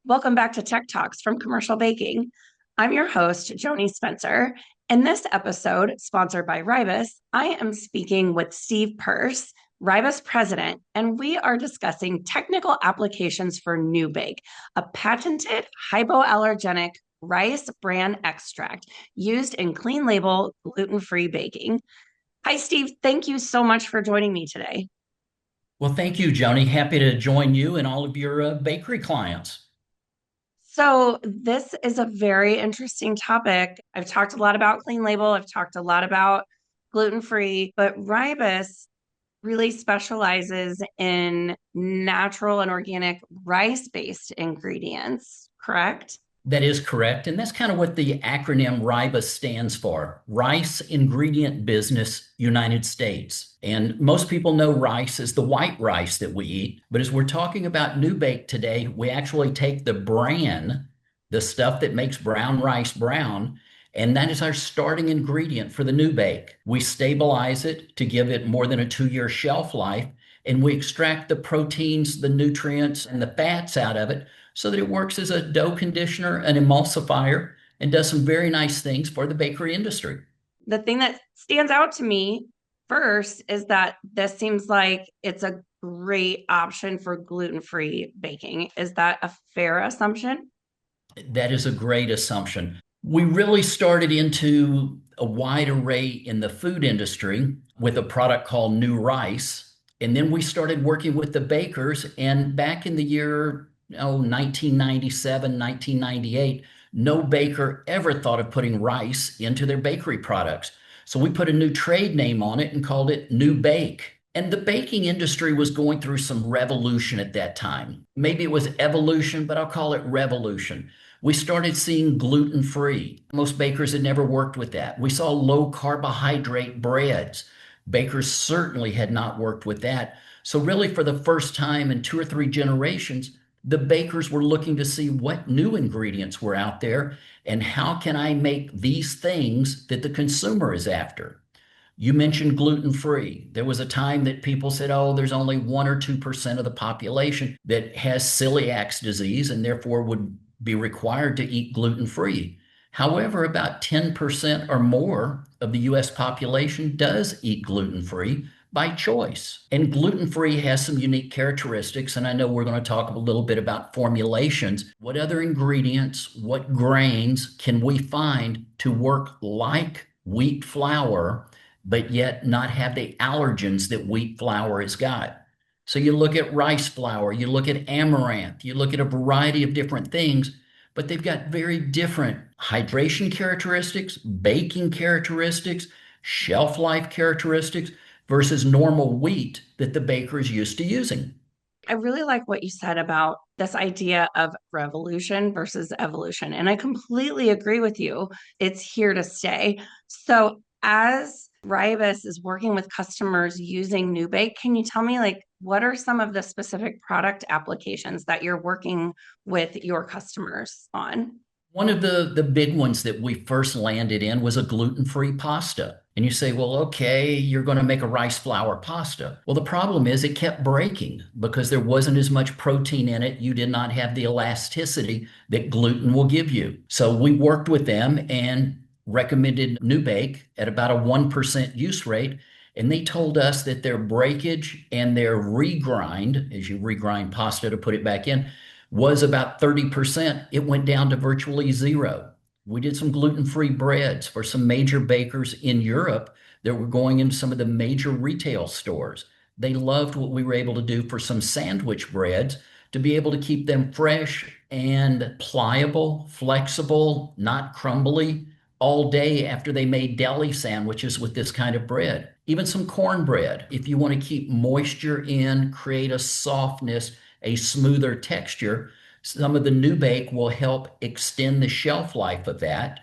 Welcome back to Tech Talks from Commercial Baking. I'm your host, Joni Spencer. In this episode, sponsored by RIBUS, I am speaking with Steve Purse, RIBUS president, and we are discussing technical applications for NuBAKE, a patented hypoallergenic rice bran extract used in clean label gluten-free baking. Hi, Steve. Thank you so much for joining me today. Well, thank you, Joni. Happy to join you and all of your bakery clients. So, this is a very interesting topic. I've talked a lot about clean label, I've talked a lot about gluten free, but Ribus really specializes in natural and organic rice based ingredients, correct? That is correct. And that's kind of what the acronym RIBUS stands for, Rice Ingredient Business United States. And most people know rice as the white rice that we eat. But as we're talking about NuBAKE today, we actually take the bran, the stuff that makes brown rice brown, and that is our starting ingredient for the NuBAKE. We stabilize it to give it more than a 2-year shelf life, and we extract the proteins, the nutrients, and the fats out of it so that it works as a dough conditioner, an emulsifier, and does some very nice things for the bakery industry. The thing that stands out to me first is that this seems like it's a great option for gluten free baking. Is that a fair assumption? That is a great assumption. We really started into a wide array in the food industry with a product called New Rice. And then we started working with the bakers. And back in the year 1997, 1998, no baker ever thought of putting rice into their bakery products. So we put a new trade name on it and called it NuBAKE. And the baking industry was going through some revolution at that time. Maybe it was evolution, but I'll call it revolution. We started seeing gluten free. Most bakers had never worked with that. We saw low carbohydrate breads. Bakers certainly had not worked with that. So, really, for the first time in 2 or 3 generations, the bakers were looking to see what new ingredients were out there and how can I make these things that the consumer is after. You mentioned gluten free. There was a time that people said, oh, there's only 1 or 2% of the population that has celiac disease and therefore would be required to eat gluten free. However, about 10% or more of the US population does eat gluten free by choice. And gluten free has some unique characteristics. And I know we're going to talk a little bit about formulations. What other ingredients, what grains can we find to work like wheat flour, but yet not have the allergens that wheat flour has got? So you look at rice flour, you look at amaranth, you look at a variety of different things, but they've got very different hydration characteristics, baking characteristics, shelf life characteristics versus normal wheat that the baker is used to using. I really like what you said about this idea of revolution versus evolution. And I completely agree with you. It's here to stay. So, as Ribus is working with customers using NuBake, can you tell me, like, what are some of the specific product applications that you're working with your customers on? One of the big ones that we first landed in was a gluten-free pasta. And you say, well, okay, you're going to make a rice flour pasta. Well, the problem is it kept breaking because there wasn't as much protein in it. You did not have the elasticity that gluten will give you. So we worked with them and recommended NuBake at about a 1% use rate. And they told us that their breakage and their regrind, as you regrind pasta to put it back in, was about 30%. It went down to virtually zero. We did some gluten-free breads for some major bakers in Europe that were going into some of the major retail stores. They loved what we were able to do for some sandwich breads to be able to keep them fresh and pliable, flexible, not crumbly all day after they made deli sandwiches with this kind of bread. Even some cornbread, if you want to keep moisture in, create a softness, a smoother texture, some of the NuBake will help extend the shelf life of that.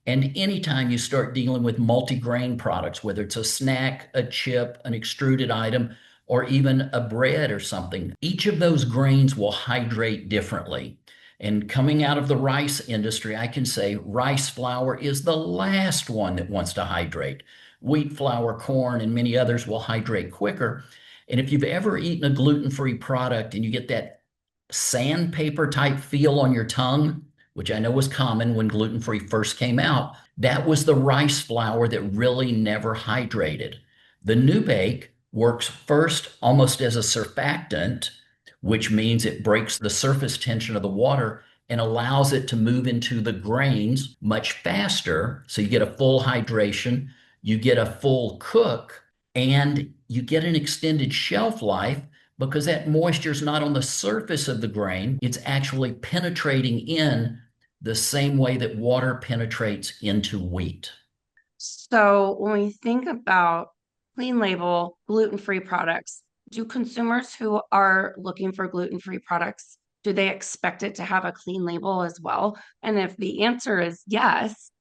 And anytime you start dealing with multi-grain products, whether it's a snack, a chip, an extruded item, or even a bread or something, each of those grains will hydrate differently. And coming out of the rice industry, I can say rice flour is the last one that wants to hydrate. Wheat flour, corn, and many others will hydrate quicker. And if you've ever eaten a gluten-free product and you get that sandpaper type feel on your tongue, which I know was common when gluten-free first came out, that was the rice flour that really never hydrated. The NuBake works first almost as a surfactant, which means it breaks the surface tension of the water and allows it to move into the grains much faster. So you get a full hydration, you get a full cook, and you get an extended shelf life because that moisture is not on the surface of the grain. It's actually penetrating in the same way that water penetrates into wheat. So when we think about clean label, gluten-free products, do consumers who are looking for gluten-free products, do they expect it to have a clean label as well? And if the answer is yes,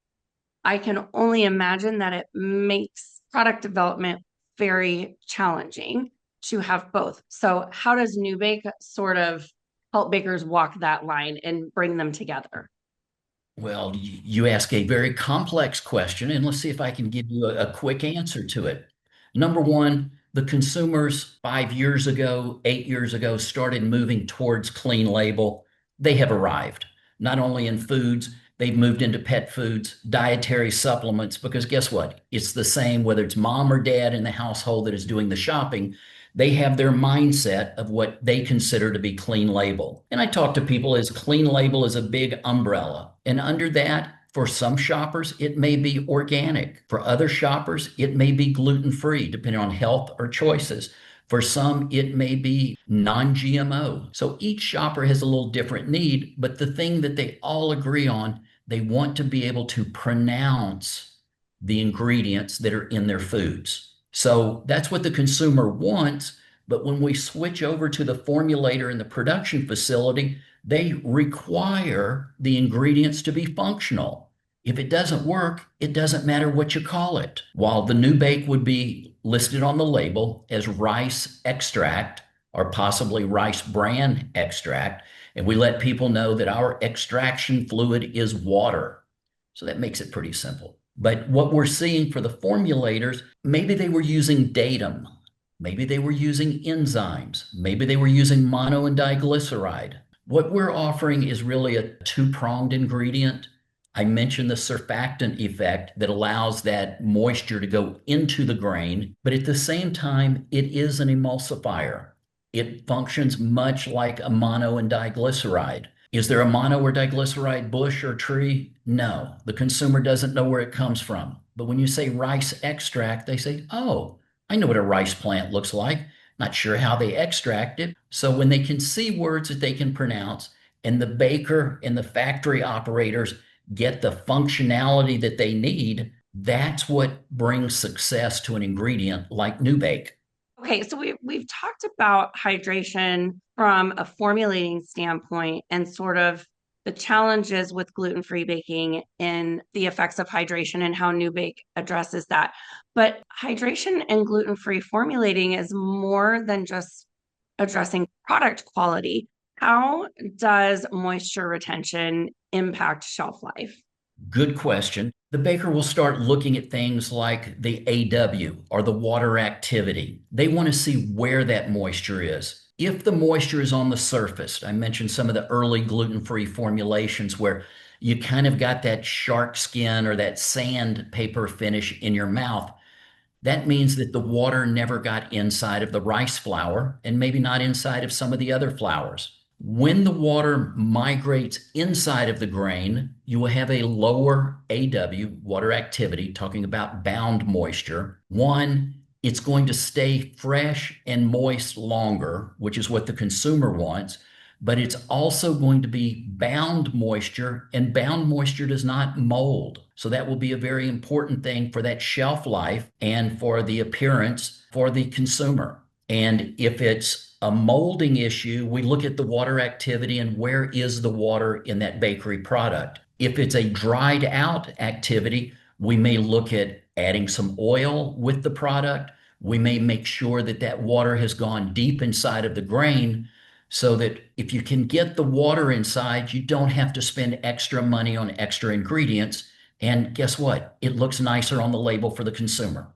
I can only imagine that it makes product development very challenging to have both. So how does NuBake sort of help bakers walk that line and bring them together? Well, you ask a very complex question, and let's see if I can give you a quick answer to it. Number one, the consumers 5 years ago, 8 years ago, started moving towards clean label. They have arrived, not only in foods, they've moved into pet foods, dietary supplements, because guess what? It's the same whether it's mom or dad in the household that is doing the shopping. They have their mindset of what they consider to be clean label. And I talk to people as clean label is a big umbrella. And under that, for some shoppers, it may be organic. For other shoppers, it may be gluten-free, depending on health or choices. For some, it may be non-GMO. So each shopper has a little different need, but the thing that they all agree on, they want to be able to pronounce the ingredients that are in their foods. So that's what the consumer wants. But when we switch over to the formulator in the production facility, they require the ingredients to be functional. If it doesn't work, it doesn't matter what you call it. While the NuBake would be listed on the label as rice extract or possibly rice bran extract, and we let people know that our extraction fluid is water. So that makes it pretty simple. But what we're seeing for the formulators, maybe they were using datum, maybe they were using enzymes, maybe they were using mono and diglyceride. What we're offering is really a two-pronged ingredient. I mentioned the surfactant effect that allows that moisture to go into the grain, but at the same time, it is an emulsifier. It functions much like a mono and diglyceride. Is there a mono or diglyceride bush or tree? No, the consumer doesn't know where it comes from. But when you say rice extract, they say, oh, I know what a rice plant looks like. Not sure how they extract it. So when they can see words that they can pronounce, and the baker and the factory operators get the functionality that they need, that's what brings success to an ingredient like NuBake. Okay, so we've talked about hydration from a formulating standpoint and sort of the challenges with gluten-free baking and the effects of hydration and how NuBake addresses that. But hydration and gluten-free formulating is more than just addressing product quality. How does moisture retention impact shelf life? Good question. The baker will start looking at things like the AW or the water activity. They want to see where that moisture is. If the moisture is on the surface, I mentioned some of the early gluten-free formulations where you kind of got that shark skin or that sandpaper finish in your mouth. That means that the water never got inside of the rice flour and maybe not inside of some of the other flours. When the water migrates inside of the grain, you will have a lower AW, water activity, talking about bound moisture. One, it's going to stay fresh and moist longer, which is what the consumer wants, but it's also going to be bound moisture, and bound moisture does not mold. So that will be a very important thing for that shelf life and for the appearance for the consumer. And if it's a molding issue, we look at the water activity and where is the water in that bakery product. If it's a dried out activity, we may look at adding some oil with the product. We may make sure that that water has gone deep inside of the grain so that if you can get the water inside, you don't have to spend extra money on extra ingredients. And guess what? It looks nicer on the label for the consumer.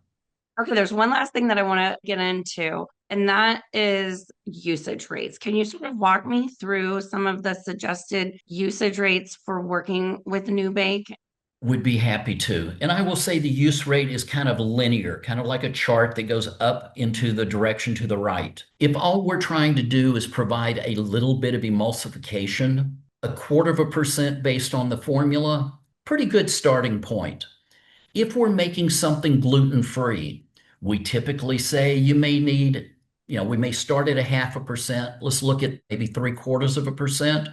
Okay, there's one last thing that I want to get into, and that is usage rates. Can you sort of walk me through some of the suggested usage rates for working with NuBake? Would be happy to. And I will say the use rate is kind of linear, kind of like a chart that goes up into the direction to the right. If all we're trying to do is provide a little bit of emulsification, a quarter of a percent based on the formula, pretty good starting point. If we're making something gluten-free, we typically say you may need, we may start at a half a percent. Let's look at maybe three-quarters of a percent,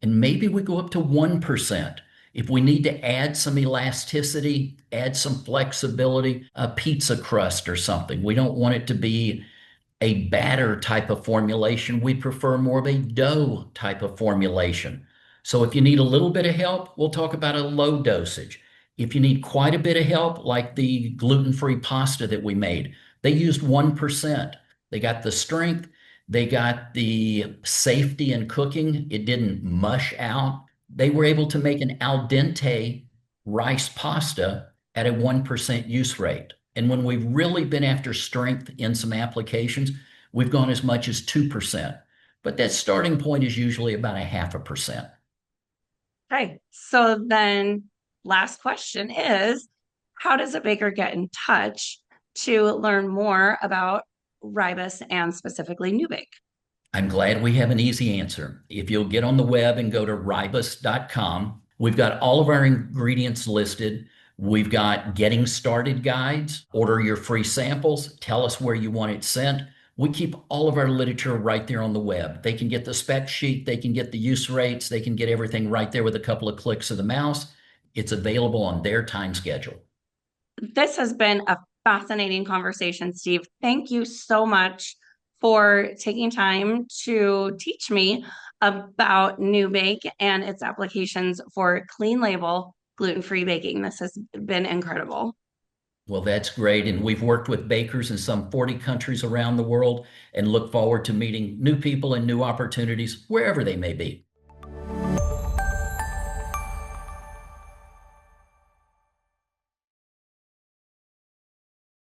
and maybe we go up to 1%. If we need to add some elasticity, add some flexibility, a pizza crust or something, we don't want it to be a batter type of formulation. We prefer more of a dough type of formulation. So if you need a little bit of help, we'll talk about a low dosage. If you need quite a bit of help, like the gluten-free pasta that we made, they used 1%. They got the strength, they got the safety in cooking. It didn't mush out. They were able to make an al dente rice pasta at a 1% use rate. And when we've really been after strength in some applications, we've gone as much as 2%. But that starting point is usually about a half a percent. Okay, so then last question is, how does a baker get in touch to learn more about Ribus and specifically NuBake? I'm glad we have an easy answer. If you'll get on the web and go to ribus.com, we've got all of our ingredients listed. We've got getting started guides, order your free samples, tell us where you want it sent. We keep all of our literature right there on the web. They can get the spec sheet, they can get the use rates, they can get everything right there with a couple of clicks of the mouse. It's available on their time schedule. This has been a fascinating conversation, Steve. Thank you so much for taking time to teach me about NuBake and its applications for clean label gluten-free baking. This has been incredible. Well, that's great. And we've worked with bakers in some 40 countries around the world and look forward to meeting new people and new opportunities wherever they may be.